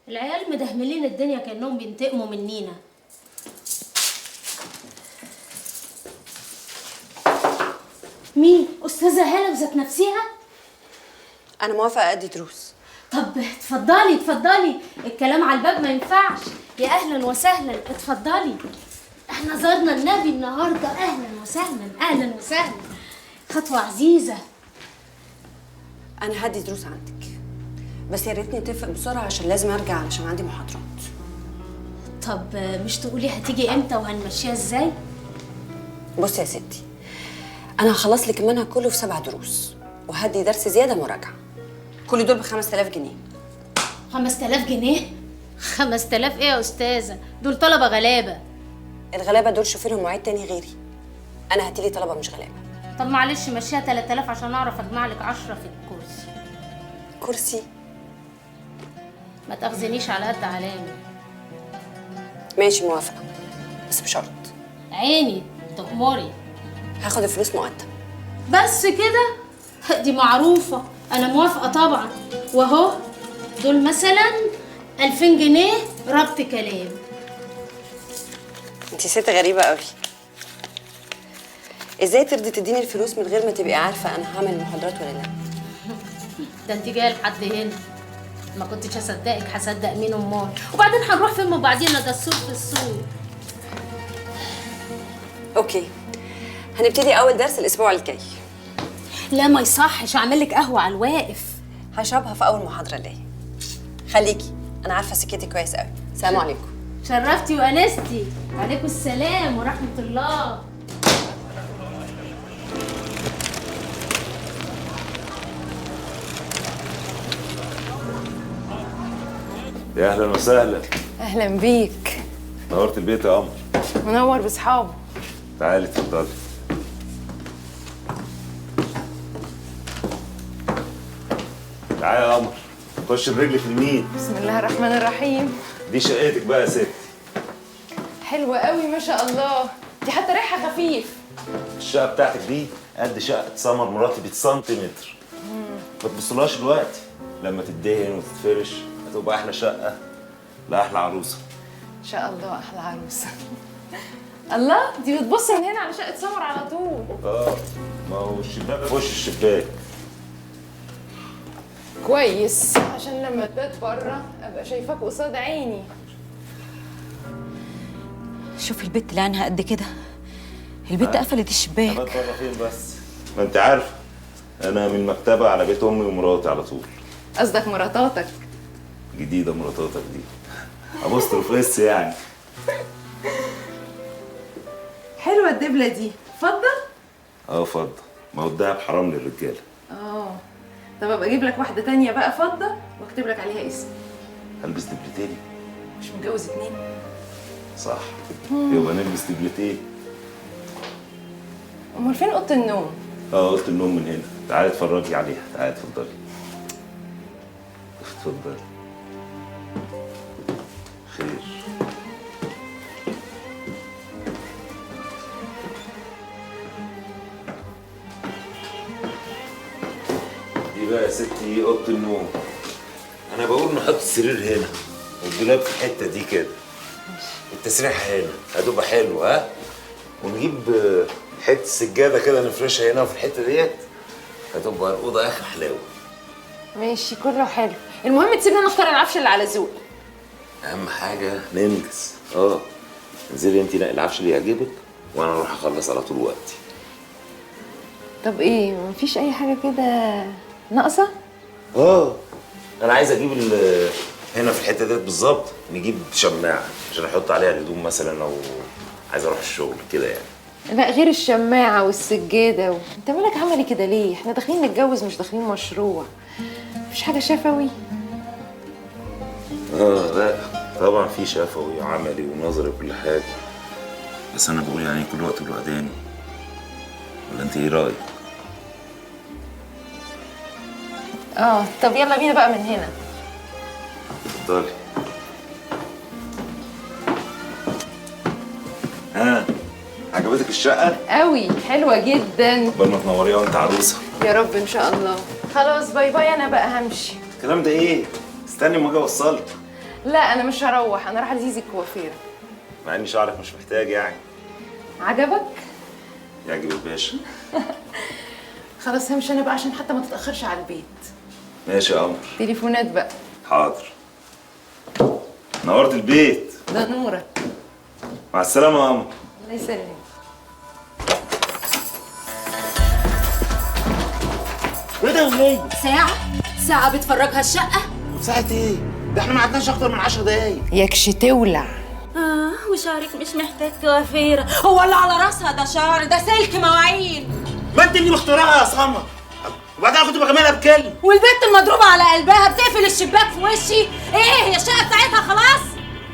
العيال مدهملين الدنيا كأنهم بينتقموا منينا. مين؟ أستاذة هالة بذات نفسها؟ أنا موافقة أدي دروس. طب اتفضلي اتفضلي، الكلام على الباب ما ينفعش. يا أهلا وسهلا، اتفضلي. احنا زرنا النبي النهارده، أهلا وسهلا أهلا وسهلا. خطوة عزيزة. أنا هدي دروس عندك، بس يا ريتني نتفق بسرعة عشان لازم أرجع علشان عندي محاضرات. طب مش تقولي هتيجي امتى وهنمشيها ازاي؟ بصي يا ستي، أنا هخلص لك المنهج كله في 7 دروس، وهدي درس زيادة مراجعة. كل دول ب5000 جنيه. 5000 جنيه؟ 5000 ايه يا أستاذة؟ دول طلبة غلابة. الغلابة دول شوفي لهم معيد تاني غيري. أنا هاتيلي طلبة مش غلابة. طب معلش مشيها 3000 عشان أعرف أجمع لك 10 في الكرسي. كرسي؟ ما تاخذنيش على قد علامي. ماشي موافقة، بس بشرط. عيني تأمري. هاخد الفلوس مقدم. بس كده؟ دي معروفة، أنا موافقة طبعا. وأهو دول مثلا 2000 جنيه ربط كلام. انتي ست غريبة قوي. ازاي ترضي تديني الفلوس من غير ما تبقي عارفة أنا هعمل محاضرات ولا لا؟ ده انت جايه لحد هنا، ما كنتش هصدقك، هصدق مين امال؟ وبعدين هنروح فين من بعدينا؟ ده السوق في السوق. اوكي، هنبتدي أول درس الأسبوع الجاي. لا ما يصحش، اعمل لك قهوه على الواقف. هشربها في أول محاضرة ليا. خليكي، أنا عارفة سكتي كويس قوي. السلام عليكم. شرفتي وانستي. وعليكم السلام ورحمه الله. يا اهلا وسهلا. اهلا بيك. نورت البيت يا قمر. منور باصحابه. تعالي اتفضلي. تعالي يا قمر، خش برجلك اليمين. بسم الله الرحمن الرحيم. دي شقتك بقى يا ست. حلوة قوي ما شاء الله، دي حتى ريحها خفيف. الشقه بتاعتك دي قد شقه سمر مراتي بسنتيمتر. ما تبصلهاش دلوقتي، لما تدهن وتتفرش هتبقى احلى شقه لاحلى عروسه. ان شاء الله احلى عروسة. الله، دي بتبص من هنا على شقة سمر على طول. ما هو الشباك في وش الشباك. كويس، عشان لما تبات بره ابقى شايفاك قصاد عيني. شوفي البت اللي عينها قد كده، البت قفلت الشباك. ابات بره فين بس؟ ما انت عارفه انا من المكتبه على بيت امي ومراتي على طول. قصدك مراتاتك؟ جديده مراتاتك دي، ابوستروف اس يعني. حلوة الدبلة دي، فضة؟ فضه، ما هو الدهب حرام للرجاله. طب ابقى اجيب لك واحدة تانية بقى فضة واكتب لك عليها اسم. هلبس دبلتين؟ مش متجوز 2؟ صح، يبقى نلبس دبلتين. امال فين اوضة النوم؟ اوضه النوم من هنا، تعالي اتفرجي عليها، تعالي اتفضلي. اتفضلي. خير. دي بقى يا ستي اوضه النوم. انا بقول نحط السرير هنا والدولاب في الحته دي كده، التسريحه هنا هتبقى حلوه. ها، ونجيب حته سجاده كده نفرشها هنا وفي الحته ديت، هتبقى الاوضه اخر حلاوه. ماشي كله حلو، المهم تسيبنا نختار العفش اللي على ذوق. اهم حاجه ننجز. انزلي انت نقي العفش اللي يعجبك وانا اروح اخلص على طول وقتي. طب ايه، مفيش اي حاجه كده ناقصه؟ انا عايز اجيب هنا في الحته ديت بالظبط نجيب شماعه عشان احط عليها الهدوم مثلا لو عايز اروح الشغل كده يعني. لا غير الشماعه والسجاده انت مالك عملي كده ليه؟ احنا داخلين نتجوز مش داخلين مشروع. مفيش حاجه شفوي؟ لا طبعا في شفوي وعملي ونظري وكل حاجه، بس انا بقول يعني كل وقت له اذان. ولا انت ايه رايك؟ طب يلا بينا بقى من هنا. اتفضلي. عجبتك الشقه؟ قوي حلوه جدا. قبل ما تنوريها وانت عروسه. يا رب ان شاء الله. خلاص باي باي، انا بقى همشي. الكلام ده ايه؟ استني ما اجي اوصلك. لا انا مش هروح، انا رايحه لزيزي الكوافيره. مع اني شعرك مش محتاج يعني. عجبك؟ يعجب الباشا. خلاص همشي انا بقى عشان حتى ما تتاخرش على البيت. ماشي يا قمر. تليفونات بقى. حاضر. نورت البيت. ده نورك. مع السلامة يا قمر. الله يسلمك. ايه ده يا وليه؟ ساعة بتفرجها الشقة. ساعة ايه؟ ده احنا ما عدناش اكتر من 10 دقايق. يكش تولع. وشعرك مش محتاج كوافيرة. هو اللي على راسها ده شعر؟ ده سلك مواعين. ما انت اللي مخترعها يا سمر. وبعدين انا كنت بجملها بكلم. والبنت المضروبة على قلبها بتقفل الشباك في وشي. ايه هي الشقة بتاعتها خلاص؟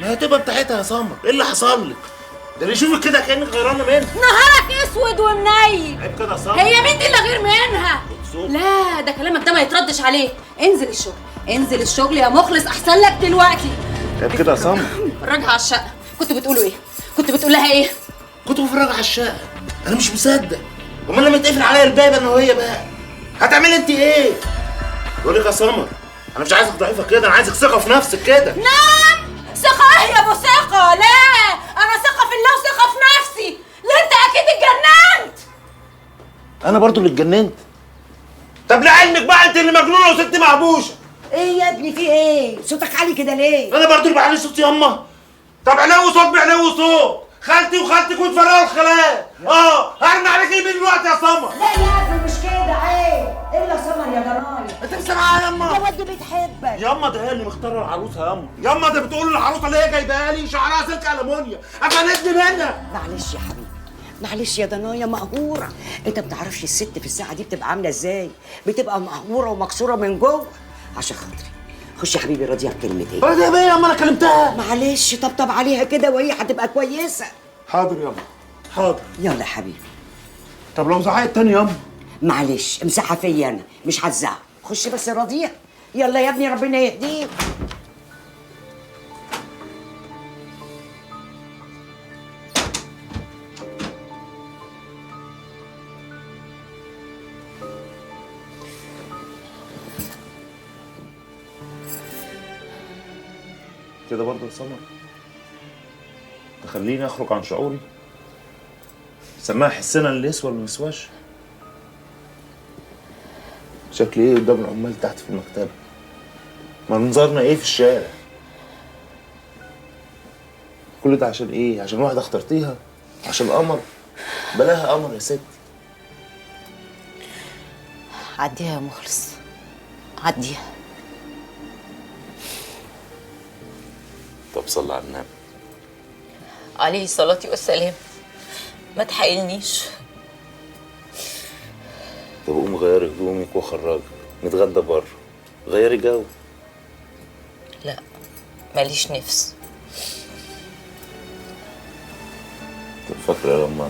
ما هي تبقى بتاعتها يا سمر، ايه اللي حصل لك؟ ده اللي يشوفك كده كانك غيرانه منها. نهارك اسود ومنيل. عيب كده يا سمر. هي مين دي اللي غير منها؟ لا ده كلامك ده ما يتردش عليه. انزل الشغل، انزل الشغل يا مخلص احسن لك دلوقتي. عيب كده يا سمر. فرجها على الشقة. كنت بتقولوا ايه؟ كنت بتقول لها ايه؟ كنت بفرج على الشقه. انا مش مصدق. امال لما يتقفل عليا الباب انا وهي بقى هتعملي انت ايه؟ بقول لك يا سمر، انا مش عايزك ضعيفه كده، انا عايزك ثقه في نفسك كده. نعم ثقة ايه يا ابو ثقة؟ لا انا ثقة في الله وثقة في نفسي. لا انت اكيد اتجننت. انا برضو اللي اتجننت. طب لعلمك بقى انت اللي مجنونه وست مهبوشه. ايه يا ابني في ايه؟ صوتك عالي كده ليه؟ انا برضو اللي بعلي صوتي ياما. طب علو صوت بعلو صوت. خالتي وخالتك وتفرقوا الخلايا. هرمي عليك يمين دلوقتي يا سمر. لا يا ابني مش كده عيب. الا سمر يا جرايم. انت سامعها ياما؟ ده ود بتحبك. ياما ده هي اللي مختاره العروسه ياما. ياما ده بتقول العروسه اللي هي جايباها لي شعرها سلك المونيا. افلتني منها. معلش يا حبيبي، معلش يا ضنايا مقهوره. انت ما بتعرفش الست في الساعه دي بتبقى عامله ازاي. بتبقى مقهوره ومكسوره من جوه. عشان خاطري خش يا حبيبي راضيه بكلمتين. راضيه بيا ياما؟ انا كلمتها. معلش طبطب عليها كده وهي هتبقى كويسه. حاضر ياما حاضر. يلا يا حبيبي. طب لو زعقت تاني ياما؟ معلش امسحها فيا انا مش هتزعق. خش بس راضيه. يلا يا ابني ربنا يهديك. كده برضه يا سمر تخليني اخرج عن شعوري. سماها حسنا اللي يسوى اللي مسواش. شكلي ايه قدام العمال تحت في المكتبه؟ منظرنا ايه في الشارع؟ كل ده عشان ايه؟ عشان واحده اخترتيها؟ عشان قمر؟ بلاها قمر يا ستي. عديها يا مخلص، عديها. طب صلي على النبي. عليه الصلاة والسلام. ما تحايلنيش. طب قومي غيري هدومك واخرجك نتغدى بره. غيري جو. لا ماليش نفس. طب فاكرة لما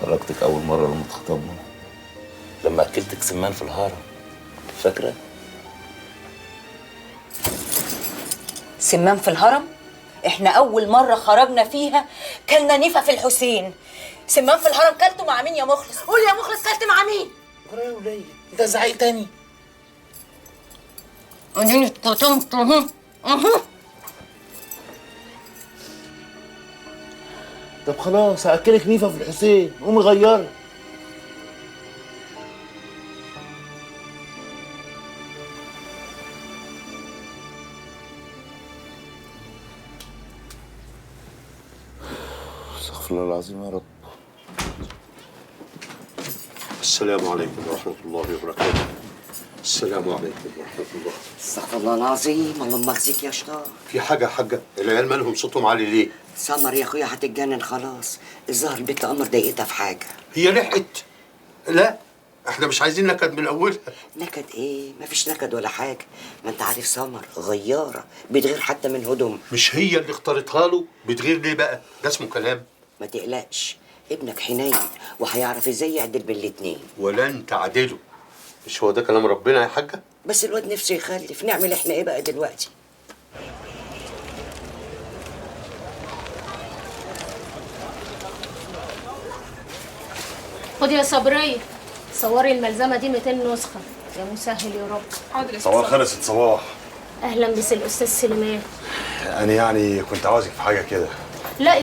خرجتك أول مرة لما اتخطبنا؟ لما أكلتك سمان في الهرم، فاكرة؟ سمان في الهرم؟ احنا أول مرة خرجنا فيها كلنا نيفا في الحسين. سمان في الهرم كلته مع مين يا مخلص؟ قول يا مخلص كلت مع مين؟ جرى يا ولية انت زعيق تاني. طب خلاص هاكلك نيفا في الحسين. قومي غيري. استغفر الله العظيم يا رب. السلام عليكم ورحمة الله وبركاته. السلام عليكم ورحمة الله. استغفر الله العظيم. اللهم اخزيك يا شطار. في حاجة يا حاجة؟ العيال مالهم صوتهم عالي ليه؟ سمر يا اخويا هتتجنن خلاص. الظاهر البت قمر ضايقتها في حاجه. هي لحقت؟ لا احنا مش عايزين نكد من أولها. نكد ايه؟ مفيش نكد ولا حاجه. ما انت عارف سمر غياره بتغير حتى من هدوم. مش هي اللي اختارتها له؟ بتغير ليه بقى؟ ده اسمه كلام. ما تقلقش ابنك حنين وهيعرف ازاي يعدل بين الاتنين. ولن تعدله. مش هو ده كلام ربنا يا حاجة؟ بس الواد نفسه يخلف. نعمل احنا ايه بقى دلوقتي؟ خدي يا صبرية صوري الملزمة دي 200 نسخة. يا مسهل يا رب. صباح خلصت صباح. اهلا بس الاستاذ سليمان. انا يعني كنت عاوزك في حاجه كده. لا